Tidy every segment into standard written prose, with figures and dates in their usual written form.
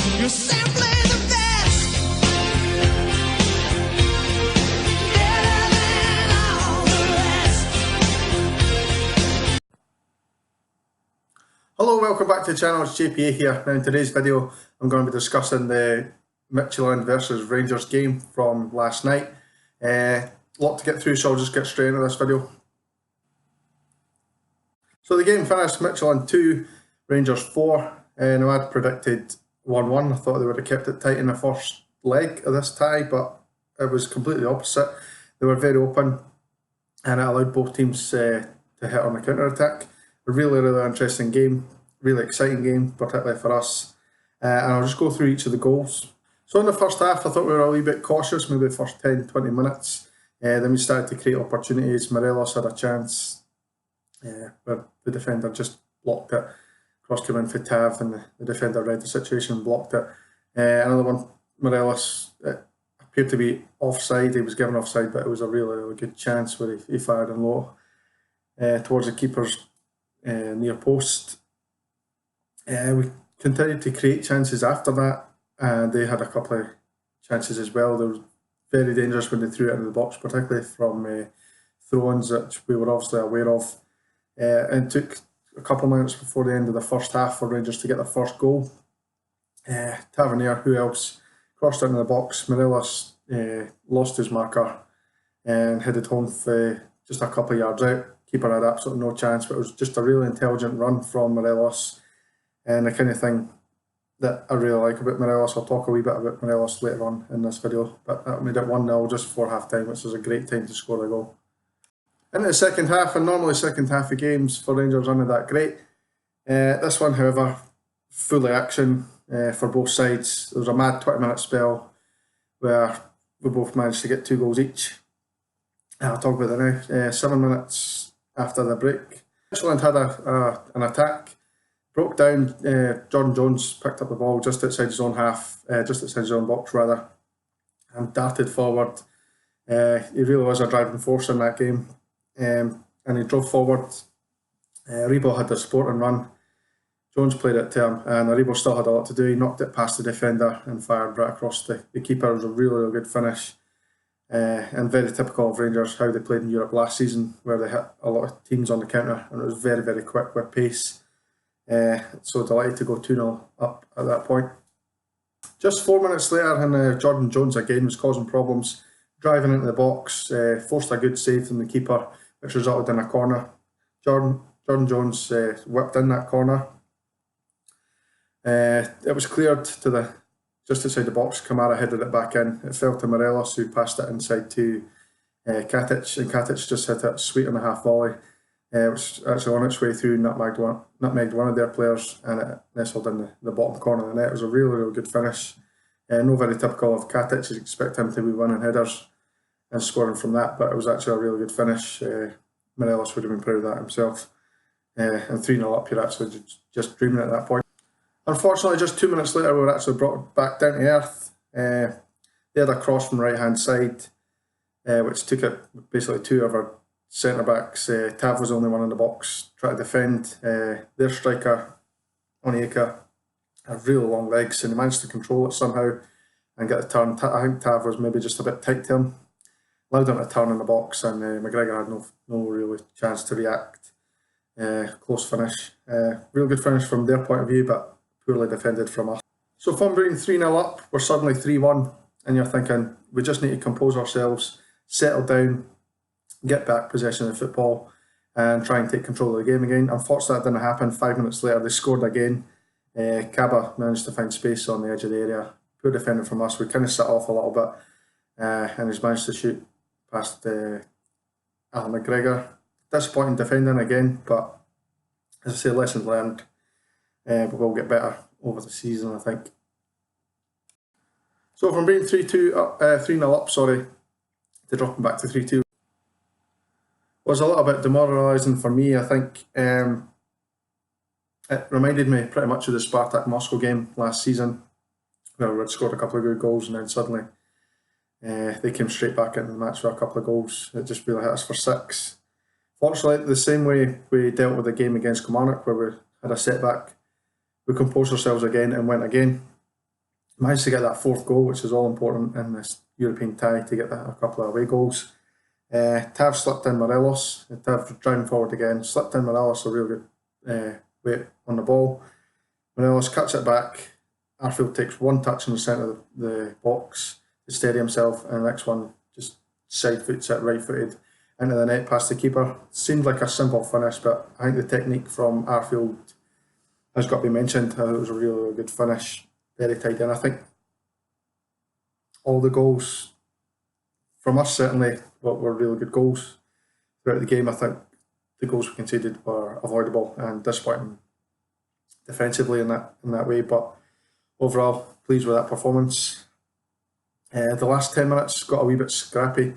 You're simply the best. Better than all the rest. Hello, welcome back to the channel. It's JPA here. Now in today's video I'm going to be discussing the Midtjylland versus Rangers game from last night. A lot to get through, so I'll just get straight into this video. So the game finished Midtjylland 2, Rangers 4. Now I'd predicted 1-1. I thought they would have kept it tight in the first leg of this tie, but it was completely opposite. They were very open and it allowed both teams to hit on the counter-attack. A really interesting game, really exciting game, particularly for us. And I'll just go through each of the goals. So in the first half, I thought we were a wee bit cautious, maybe the first 10-20 minutes. Then we started to create opportunities. Morelos had a chance where the defender just blocked it. Cross came in for Tav, and the defender read the situation and blocked it. Another one, Morelos, it appeared to be offside. He was given offside, but it was a really good chance where he fired in low towards the keeper's near post. We continued to create chances after that, and they had a couple of chances as well. They were very dangerous when they threw it into the box, particularly from throw-ins that we were obviously aware of. And it took a couple of minutes before the end of the first half for Rangers to get their first goal. Tavernier, who else, crossed it into the box. Morelos lost his marker and headed home for just a couple of yards out. Keeper had absolutely no chance, but it was just a really intelligent run from Morelos, and the kind of thing that I really like about Morelos. I'll talk a wee bit about Morelos later on in this video, but that made it 1-0 just before half time, which was a great time to score a goal. Into the second half, and normally second half of games for Rangers aren't that great. This one, however, full of action for both sides. There was a mad 20-minute spell where we both managed to get 2 goals each. I'll talk about that now. 7 minutes after the break, Midtjylland had an attack, broke down. Jordan Jones picked up the ball just outside his own half, just outside his own box rather, and darted forward. He really was a driving force in that game. And he drove forward. Aribo had the supporting run. Jones played it to him, and Aribo still had a lot to do. He knocked it past the defender and fired right across the keeper. It was a really good finish, and very typical of Rangers, how they played in Europe last season, where they hit a lot of teams on the counter, and it was very quick with pace. So delighted to go 2-0 up at that point. Just 4 minutes later, and Jordan Jones again was causing problems, driving into the box, forced a good save from the keeper, which resulted in a corner. Jordan Jones whipped in that corner. It was cleared to just outside the box. Kamara headed it back in. It fell to Morelos, who passed it inside to Katic, and Katic just hit it sweet on a half volley. It was actually on its way through, nutmegged one of their players, and it nestled in the bottom corner of the net. It was a really good finish. No very typical of Katic. You expect him to be winning headers and scoring from that, but it was actually a really good finish. Morelos would have been proud of that himself. And 3-0 up, you're actually just dreaming at that point. Unfortunately, just 2 minutes later, we were actually brought back down to earth. They had a cross from the right-hand side, which took it basically 2 of our centre-backs. Tav was the only one in the box, trying to defend. Their striker, Onyeka, had really long legs, and he managed to control it somehow and get the turn. I think Tav was maybe just a bit tight to him. Allowed him to turn in the box, and McGregor had no really chance to react. Close finish. Real good finish from their point of view, but poorly defended from us. So from being 3-0 up, we're suddenly 3-1, and you're thinking, we just need to compose ourselves, settle down, get back possession of the football, and try and take control of the game again. Unfortunately, that didn't happen. 5 minutes later, they scored again. Kaba managed to find space on the edge of the area. Poor defending from us. We kind of set off a little bit, and he's managed to shoot past Alan McGregor. Disappointing defending again, but as I say, lessons learned. We will get better over the season, I think. So from being 3-0 up, to dropping back to 3-2 was a little bit demoralising for me. I think it reminded me pretty much of the Spartak Moscow game last season, where we'd scored a couple of good goals, and then suddenly they came straight back into the match with a couple of goals. It just really hit us for 6. Fortunately, the same way we dealt with the game against Kilmarnock, where we had a setback, we composed ourselves again and went again. Managed to get that fourth goal, which is all important in this European tie, to get a couple of away goals. Tav slipped in Morelos. Tav driving forward again, slipped in Morelos, a real good weight on the ball. Morelos cuts it back. Arfield takes one touch in the centre of the box to steady himself, and the next one just side foots it right footed into the net past the keeper. Seemed like a simple finish, but I think the technique from Arfield has got to be mentioned. It was a really, really good finish, very tight, and I think all the goals from us certainly were really good goals throughout the game. I think the goals we conceded were avoidable and disappointing defensively in that way, but overall pleased with that performance. The last 10 minutes got a wee bit scrappy,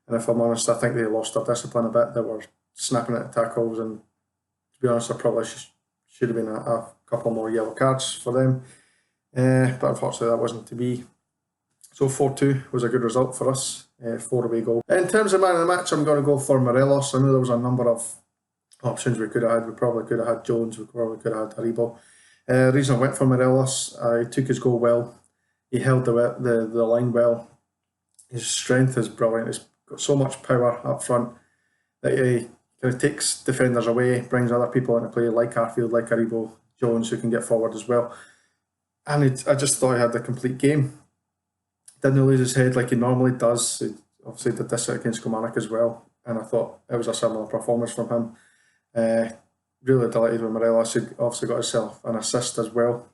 and if I'm honest, I think they lost their discipline a bit. They were snapping at the tackles, and to be honest, there probably should have been a couple more yellow cards for them, but unfortunately that wasn't to be. So 4-2 was a good result for us, 4 away goals. In terms of man of the match, I'm going to go for Morelos. I know there was a number of options we could have had. We probably could have had Jones, we probably could have had Haribo. The reason I went for Morelos, I took his goal well. He held the line well. His strength is brilliant. He's got so much power up front that he kind of takes defenders away, brings other people into play like Arfield, like Haribo, Jones, who can get forward as well. And I just thought he had the complete game. Didn't lose his head like he normally does. He obviously did this against Kilmarnock as well, and I thought it was a similar performance from him. Really delighted with Morelos. He obviously got himself an assist as well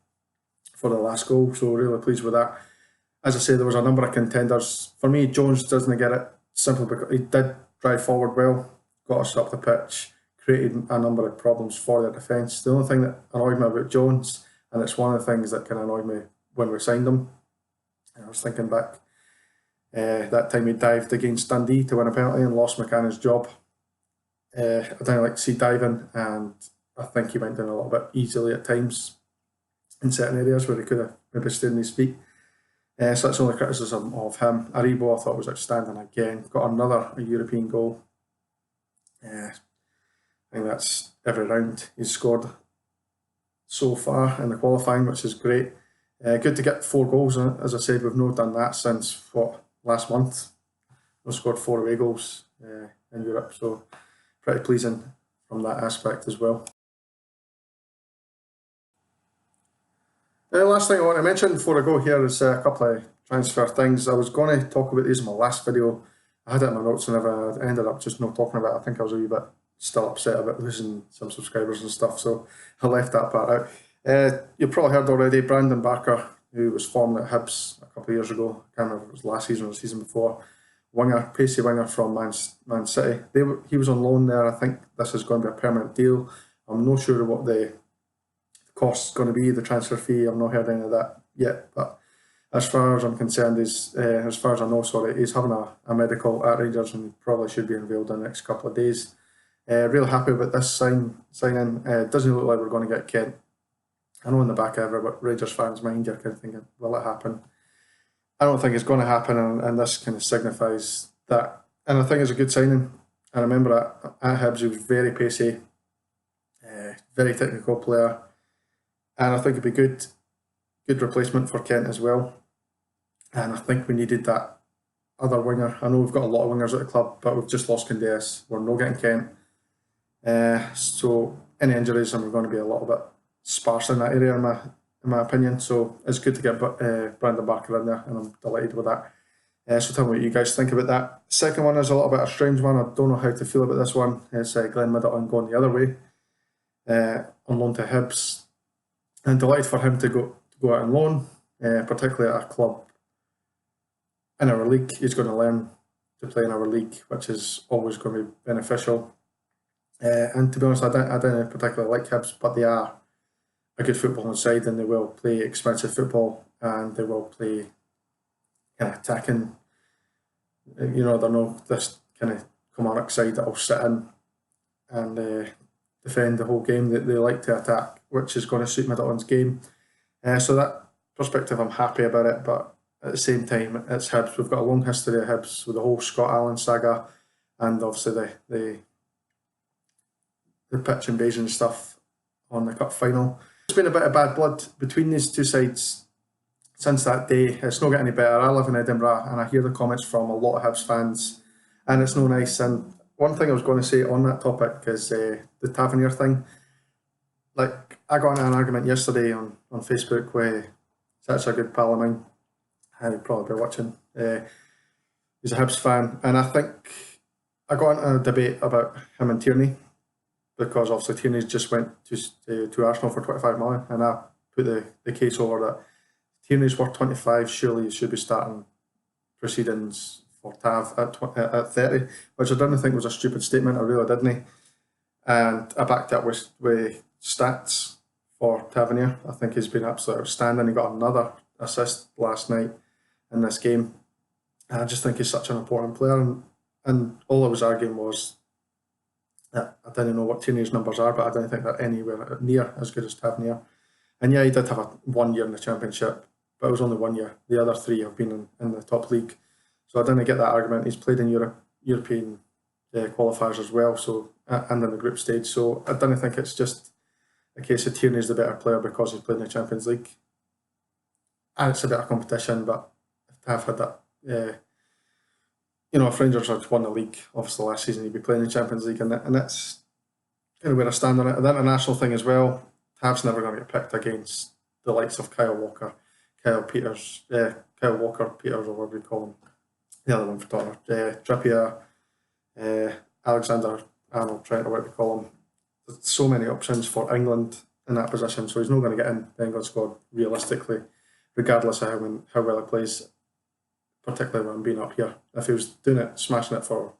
for the last goal, so really pleased with that. As I say, there was a number of contenders. For me, Jones doesn't get it simply because he did drive forward well, got us up the pitch, created a number of problems for the defence. The only thing that annoyed me about Jones, and it's one of the things that kind of annoyed me when we signed him, and I was thinking back, that time he dived against Dundee to win a penalty and lost McCann's job. I don't like to see diving, and I think he went down a little bit easily at times in certain areas where he could have maybe stayed on his feet. So that's the only criticism of him. Aribo I thought was outstanding again. Got another European goal. I think that's every round he's scored so far in the qualifying, which is great. Good to get 4 goals. As I said, we've not done that since last month. We've scored 4 away goals in Europe, so pretty pleasing from that aspect as well. The last thing I want to mention before I go here is a couple of transfer things. I was going to talk about these in my last video. I had it in my notes and I ended up just not talking about it. I think I was a wee bit still upset about losing some subscribers and stuff, so I left that part out. You've probably heard already, Brandon Barker, who was formed at Hibs a couple of years ago. I can't remember if it was last season or the season before. Winger, pacey winger from Man City. He was on loan there. I think this is going to be a permanent deal. I'm not sure what the cost is going to be, the transfer fee. I've not heard any of that yet, but as far as I'm concerned, as far as I know, he's having a medical at Rangers and probably should be unveiled in the next couple of days. Real happy about this signing. It doesn't look like we're going to get Kent. I know in the back of every Rangers fans' mind you're kind of thinking, will it happen? I don't think it's going to happen, and this kind of signifies that. And I think it's a good signing. I remember at Hibs he was very pacey, very technical player, and I think it'd be good replacement for Kent as well. And I think we needed that other winger. I know we've got a lot of wingers at the club, but we've just lost Candeas. We're not getting Kent. So any injuries, and we're going to be a little bit sparse in that area, in my opinion. So it's good to get Brandon Barker in there, and I'm delighted with that. So tell me what you guys think about that. Second one is a little bit of a strange one. I don't know how to feel about this one. It's Glenn Midjtylland going the other way, on loan to Hibs. And delighted for him to go out on loan, particularly at a club in our league. He's going to learn to play in our league, which is always going to be beneficial. And to be honest, I don't particularly like Hibs, but they are a good footballing side, and they will play expensive football, and they will play kind of attacking. You know, they're not this kind of Kilmarnock side that will sit in and defend the whole game. They like to attack, which is going to suit Midtjylland's game. So that perspective, I'm happy about it, but at the same time, it's Hibs. We've got a long history of Hibs with the whole Scott Allen saga, and obviously the pitch invasion stuff on the cup final. There's been a bit of bad blood between these two sides since that day, it's not getting any better. I live in Edinburgh and I hear the comments from a lot of Hibs fans, and it's no nice. And one thing I was going to say on that topic is the Tavernier thing. Like, I got into an argument yesterday on Facebook with such a good pal of mine. I'd probably be watching. He's a Hibs fan, and I think I got into a debate about him and Tierney, because obviously Tierney's just went to Arsenal for 25 million, and I put the case over that Tierney's worth 25, surely he should be starting proceedings for Tav at 30, which I didn't think was a stupid statement, I really didn't. And I backed it with stats for Tavernier. I think he's been absolutely outstanding. He got another assist last night in this game. And I just think he's such an important player. And all I was arguing was that I didn't know what Tierney's numbers are, but I don't think they're anywhere near as good as Tavernier. And yeah, he did have 1 year in the Championship, but it was only 1 year. The other 3 have been in the top league. So I didn't get that argument. He's played in European qualifiers as well, so and in the group stage. So I don't think it's just a case of Tierney's the better player because he's played in the Champions League. And it's a better competition, but if Tav had that, if Rangers had won the league, obviously last season he'd be playing in the Champions League, and that's kind of where I stand on it. The international thing as well, Tav's never going to get picked against the likes of Kyle Walker, Peters, or whatever you call him, the other one for Tottenham, Trippier, Alexander Arnold Trent, or whatever you call him. There's so many options for England in that position, so he's not going to get in the England squad realistically, regardless of how well he plays, particularly when being up here. If he was doing it, smashing it for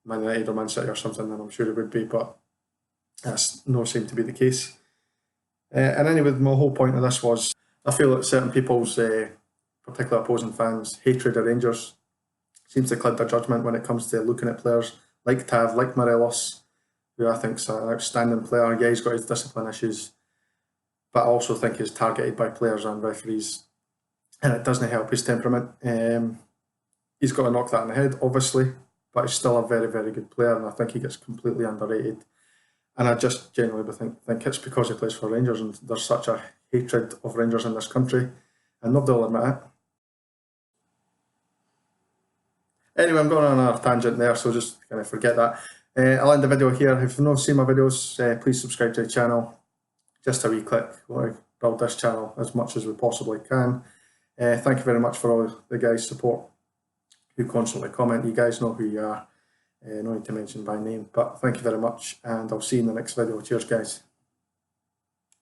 Man United or Man City or something, then I'm sure he would be, but that's not seemed to be the case. And anyway, my whole point of this was, I feel that certain people's, particular opposing fans' hatred of Rangers seems to cloud their judgment when it comes to looking at players like Tav, like Morelos, who I think is an outstanding player. Yeah, he's got his discipline issues, but I also think he's targeted by players and referees, and it doesn't help his temperament. He's got to knock that in the head, obviously, but he's still a very, very good player, and I think he gets completely underrated. And I just genuinely think it's because he plays for Rangers, and there's such a hatred of Rangers in this country, and nobody will admit it. Anyway, I'm going on a tangent there, so just kind of forget that. I'll end the video here. If you've not seen my videos, please subscribe to the channel. Just a wee click. We want to build this channel as much as we possibly can. Thank you very much for all the guys' support who constantly comment. You guys know who you are. No need to mention by name, but thank you very much, and I'll see you in the next video. Cheers, guys.